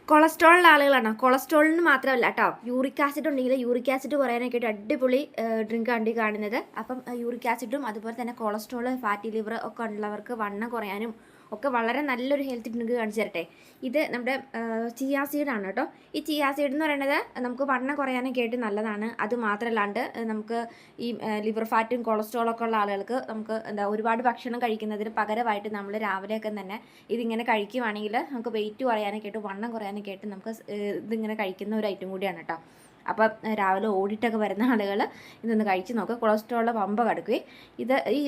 കൊളസ്ട്രോളിൻ്റെ ആളുകളാണോ? കൊളസ്ട്രോളിന് മാത്രമല്ല കേട്ടോ, uric acid ഉണ്ടെങ്കിൽ യൂറിക് ആസിഡ് കുറയാനൊക്കെ ആയിട്ട് അടിപൊളി ഡ്രിങ്ക് ആണ് കാണുന്നത്. അപ്പം യൂറിക് ആസിഡും അതുപോലെ തന്നെ കൊളസ്ട്രോൾ, ഫാറ്റി ലിവർ ഒക്കെ ഉള്ളവർക്ക് വണ്ണം കുറയാനും ഒക്കെ വളരെ നല്ലൊരു ഹെൽത്ത് ഡ്രിങ്ക് കാണിച്ചു തരട്ടെ. ഇത് നമ്മുടെ ചിയാ സീഡാണ് കേട്ടോ. ഈ ചിയാ സീഡ് എന്ന് പറയുന്നത് നമുക്ക് വണ്ണം കുറയാനൊക്കെ ആയിട്ട് നല്ലതാണ്. അത് മാത്രമല്ലാണ്ട് നമുക്ക് ഈ ലിവർ ഫാറ്റും കൊളസ്ട്രോളൊക്കെ ഉള്ള ആളുകൾക്ക് നമുക്ക് ഒരുപാട് ഭക്ഷണം കഴിക്കുന്നതിന് പകരമായിട്ട് നമ്മൾ രാവിലെയൊക്കെ തന്നെ ഇതിങ്ങനെ കഴിക്കുവാണെങ്കിൽ നമുക്ക് വെയിറ്റ് കുറയാനൊക്കെ ആയിട്ട് വണ്ണം കുറയാനൊക്കെ ആയിട്ട് നമുക്ക് ഇതിങ്ങനെ കഴിക്കുന്ന ഒരു ഐറ്റം കൂടിയാണ് കേട്ടോ. അപ്പം രാവിലെ ഓടിയിട്ടൊക്കെ വരുന്ന ആളുകൾ ഇതൊന്ന് കഴിച്ച് നോക്കുക. കൊളസ്ട്രോളിൻ്റെ പമ്പ കടക്കുകയും ഇത് ഈ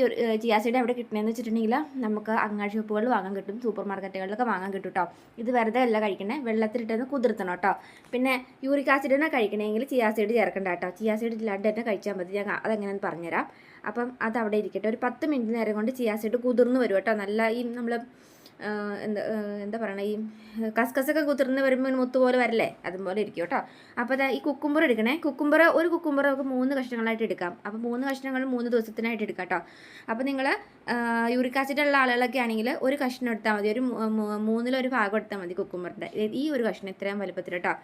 ചിയാസീഡ് എവിടെ കിട്ടണമെന്ന് വെച്ചിട്ടുണ്ടെങ്കിൽ നമുക്ക് അങ്ങാടി ഷോപ്പുകളിൽ വാങ്ങാൻ കിട്ടും, സൂപ്പർ മാർക്കറ്റുകളിലൊക്കെ വാങ്ങാൻ കിട്ടും കേട്ടോ. ഇത് വെറുതെ അല്ല കഴിക്കണേ, വെള്ളത്തിലിട്ടൊന്ന് കുതിർത്തണം കേട്ടോ. പിന്നെ യൂറിക് ആസിഡിനെ കഴിക്കണമെങ്കിൽ ചിയാസീഡ് ചേർക്കണ്ട കേട്ടോ. ചിയാസീഡ് ഇല്ലാണ്ട് തന്നെ കഴിച്ചാൽ മതി. ഞാൻ അതെങ്ങനെയാണെന്ന് പറഞ്ഞുതരാം. അപ്പം അത് അവിടെ ഇരിക്കട്ടെ. ഒരു 10 മിനിറ്റ് നേരം കൊണ്ട് ചിയാസീഡ് കുതിർന്ന് വരും കേട്ടോ. നല്ല ഈ നമ്മൾ എന്താ പറയണ, ഈ കസ്കസൊക്കെ കുതിർന്ന് വരുമ്പോൾ മുത്ത് പോലെ വരല്ലേ, അതുപോലെ ഇരിക്കും കേട്ടോ. അപ്പോൾ ഈ കുക്കുംബർ എടുക്കണേ. ഒരു കുക്കുംബർ നമുക്ക് 3 കഷ്ണങ്ങളായിട്ട് എടുക്കാം. അപ്പോൾ 3 കഷ്ണങ്ങൾ 3 ദിവസത്തിനായിട്ട് എടുക്കാം കേട്ടോ. അപ്പോൾ നിങ്ങൾ യൂറിക് ആസിഡ് ഉള്ള ആളുകളൊക്കെ ആണെങ്കിൽ ഒരു കഷ്ണം എടുത്താൽ മതി. ഒരു 1/3 ഭാഗം എടുത്താൽ മതി കുക്കുംബറിൻ്റെ. ഈ ഒരു കഷ്ണം ഇത്രയും വലുപ്പത്തിൽ കേട്ടോ.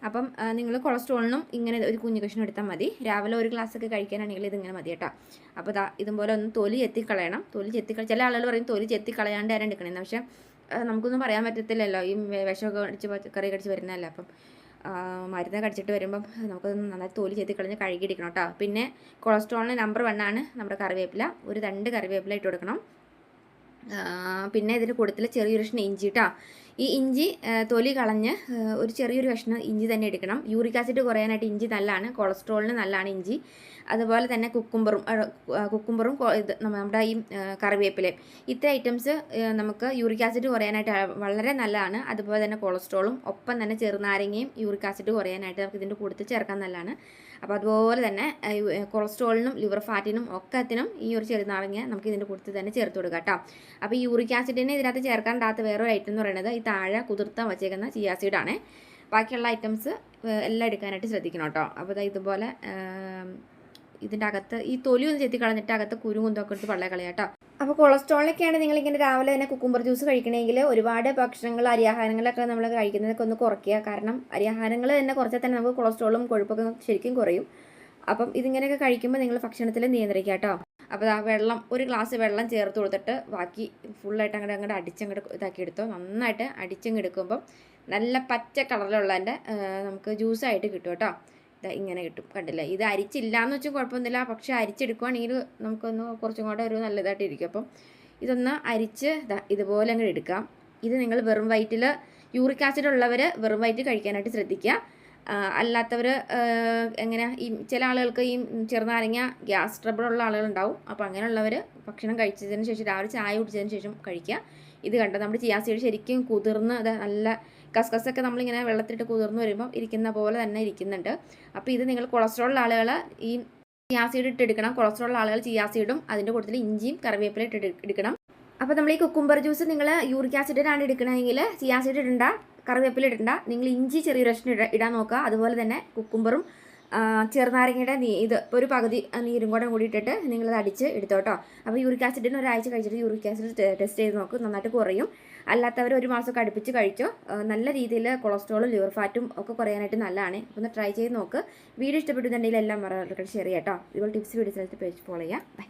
അപ്പം നിങ്ങൾ കൊളസ്ട്രോളിനും ഇങ്ങനെ ഒരു കുഞ്ഞു കഷ്ണം എടുത്താൽ മതി. രാവിലെ ഒരു ഗ്ലാസ്സൊക്കെ കഴിക്കാനാണെങ്കിൽ ഇതിങ്ങനെ മതി കേട്ടോ. അപ്പോൾ ഇതുപോലെ ഒന്ന് തൊലി ചെത്തിക്കളയണം. ചില ആളുകൾ പറയും തൊലി ചെത്തിക്കളയാണ്ട് ആരും എടുക്കണമെന്ന്. പക്ഷേ നമുക്കൊന്നും പറയാൻ പറ്റത്തില്ലല്ലോ, ഈ വിഷമൊക്കെ അടിച്ച് പച്ചക്കറി കടിച്ച് വരുന്നതല്ല. അപ്പം മരുന്ന് കടിച്ചിട്ട് വരുമ്പം നമുക്ക് നന്നായി തൊലി ചെത്തിക്കളഞ്ഞ് കഴുകിയെടുക്കണം കേട്ടോ. പിന്നെ കൊളസ്ട്രോളിന് നമ്പർ 1 ആണ് നമ്മുടെ കറിവേപ്പില. ഒരു 2 കറിവേപ്പില ഇട്ട് കൊടുക്കണം. പിന്നെ ഇതിന് കൂട്ടത്തിൽ ചെറിയൊരു കഷ്ണം ഇഞ്ചി കേട്ടോ. ഈ ഇഞ്ചി തൊലി കളഞ്ഞ് ഒരു ചെറിയൊരു കഷ്ണം ഇഞ്ചി തന്നെ എടുക്കണം. യൂറിക് ആസിഡ് കുറയാനായിട്ട് ഇഞ്ചി നല്ലതാണ്, കൊളസ്ട്രോളിന് നല്ലതാണ് ഇഞ്ചി. അതുപോലെ തന്നെ കുക്കുംബറും നമ്മുടെ ഈ കറിവേപ്പിലയും, ഇത്ര ഐറ്റംസ് നമുക്ക് യൂറിക് ആസിഡ് കുറയാനായിട്ട് വളരെ നല്ലതാണ്. അതുപോലെ തന്നെ കൊളസ്ട്രോളും ഒപ്പം തന്നെ ചെറുനാരങ്ങയും യൂറിക് ആസിഡ് കുറയാനായിട്ട് നമുക്ക് ഇതിൻ്റെ കൂട്ടത്തിൽ ചേർക്കാൻ നല്ലതാണ്. അപ്പോൾ അതുപോലെ തന്നെ കൊളസ്ട്രോളിനും ലിവർ ഫാറ്റിനും ഒക്കത്തിനും ഈ ഒരു ചെറുനാരങ്ങ നമുക്ക് ഇതിൻ്റെ കൂട്ടത്തിൽ തന്നെ ചേർത്ത് കൊടുക്കാം കേട്ടോ. അപ്പോൾ ഈ യൂറിക് ആസിഡിനെ ഇതിനകത്ത് ചേർക്കാണ്ടാത്ത വേറൊരു ഐറ്റം എന്ന് പറയുന്നത് ഈ താഴെ കുതിർത്താൻ വച്ചേക്കുന്ന ചിയാ സീഡാണ്. ബാക്കിയുള്ള ഐറ്റംസ് എല്ലാം എടുക്കാനായിട്ട് ശ്രദ്ധിക്കണം കേട്ടോ. അപ്പോൾ ഇതുപോലെ ഇതിൻ്റെ അകത്ത് ഈ തൊലി ഒന്ന് ചെത്തി കളഞ്ഞിട്ട് അകത്ത് കുരുകുന്തൊക്കെ എടുത്ത് പള്ളയെ കളയാം കേട്ടോ. അപ്പോൾ കൊളസ്ട്രോളിനൊക്കെയാണ് നിങ്ങളിങ്ങനെ രാവിലെ തന്നെ കുക്കുംബർ ജ്യൂസ് കഴിക്കണമെങ്കിൽ ഒരുപാട് ഭക്ഷണങ്ങൾ അരിയാഹാരങ്ങളൊക്കെ നമ്മൾ കഴിക്കുന്നതൊക്കെ ഒന്ന് കുറയ്ക്കുക. കാരണം അരിയാഹാരങ്ങൾ തന്നെ കുറച്ചാൽ തന്നെ നമുക്ക് കൊളസ്ട്രോളും കൊഴുപ്പൊക്കെ ശരിക്കും കുറയും. അപ്പം ഇതിങ്ങനെയൊക്കെ കഴിക്കുമ്പോൾ നിങ്ങൾ ഭക്ഷണത്തിൽ നിയന്ത്രിക്കുക കേട്ടോ. അപ്പോൾ ഒരു ഗ്ലാസ് വെള്ളം ചേർത്ത് കൊടുത്തിട്ട് ബാക്കി ഫുള്ളായിട്ട് അങ്ങോട്ട് അടിച്ചങ്ങോട്ട് ഇതാക്കി എടുത്തോ. നന്നായിട്ട് അടിച്ചങ്ങെടുക്കുമ്പം നല്ല പച്ച കളറിലുള്ളതിൻ്റെ നമുക്ക് ജ്യൂസായിട്ട് കിട്ടും കേട്ടോ. ഇങ്ങനെ കിട്ടും, കണ്ടില്ലേ. ഇത് അരിച്ചില്ലാന്ന് വെച്ചാൽ കുഴപ്പമൊന്നുമില്ല, പക്ഷേ അരിച്ചെടുക്കുവാണെങ്കിൽ നമുക്കൊന്ന് കുറച്ചും കൂടെ ഒരു നല്ലതായിട്ട് ഇരിക്കും. അപ്പം ഇതൊന്ന് അരിച്ച് ഇതുപോലെ അങ്ങോട്ട് എടുക്കാം. ഇത് നിങ്ങൾ വെറും വയറ്റിൽ യൂറിക് ആസിഡ് ഉള്ളവർ വെറും വയറ്റിൽ കഴിക്കാനായിട്ട് ശ്രദ്ധിക്കുക. അല്ലാത്തവർ എങ്ങനെ, ഈ ചില ആളുകൾക്ക് ഈ ചെറുനാരങ്ങ ഗ്യാസ് ട്രബിൾ ഉള്ള ആളുകളുണ്ടാവും. അപ്പോൾ അങ്ങനെയുള്ളവർ ഭക്ഷണം കഴിച്ചതിന് ശേഷം രാവിലെ ചായ കുടിച്ചതിന് ശേഷം കഴിക്കുക. ഇത് കണ്ടോ, നമ്മുടെ ചിയാ സീഡ് ശരിക്കും കുതിർന്ന് നല്ല കസ്കസൊക്കെ നമ്മളിങ്ങനെ വെള്ളത്തിലിട്ട് കുതിർന്ന് വരുമ്പോൾ ഇരിക്കുന്ന പോലെ തന്നെ ഇരിക്കുന്നുണ്ട്. അപ്പോൾ ഇത് നിങ്ങൾ കൊളസ്ട്രോൾ ആളുകൾ ഈ ചിയാ സീഡ് ഇട്ട് എടുക്കണം. കൊളസ്ട്രോൾ ആളുകൾ ചിയാ സീഡും അതിൻ്റെ കൂട്ടത്തിൽ ഇഞ്ചിയും കറിവേപ്പില ഇട്ട് എടുക്കണം. അപ്പോൾ നമ്മൾ ഈ കുക്കുംബർ ജ്യൂസ് നിങ്ങൾ യൂറിക് ആസിഡിനാണ് എടുക്കണമെങ്കിൽ ചിയാ സീഡ് ഇടണ്ട, കറിവേപ്പില ഇടണ്ട. നിങ്ങൾ ഇഞ്ചി ചെറിയൊരു കഷ്ണം ഇടാൻ നോക്കുക. അതുപോലെ തന്നെ കുക്കുംബറും ചെറുനാരങ്ങയുടെ ഇപ്പോൾ ഒരു പകുതി നീരും കൂടെ കൂടി ഇട്ടിട്ട് നിങ്ങളത് അടിച്ച് എടുത്തോട്ടോ. അപ്പോൾ യൂറിക് ആസിഡിന് ഒരാഴ്ച കഴിച്ചിട്ട് യൂറിക് ആസിഡ് ടെസ്റ്റ് ചെയ്ത് നോക്കും, നന്നായിട്ട് കുറയും. അല്ലാത്തവർ 1 മാസമൊക്കെ അടുപ്പിച്ച് കഴിച്ചോ. നല്ല രീതിയിൽ കൊളസ്ട്രോളും ലിവർ ഫാറ്റും ഒക്കെ കുറയാനായിട്ട് നല്ലതാണ്. ഒന്ന് ട്രൈ ചെയ്ത് നോക്ക്. വീഡിയോ ഇഷ്ടപ്പെട്ടുണ്ടെങ്കിൽ എല്ലാം മറക്കാതെ ഷെയർ ചെയ്യാം കേട്ടോ. ഇതുപോലെ ടിപ്സ് വീഡിയോസ് പേജ് ഫോളോ ചെയ്യാം. ബൈ.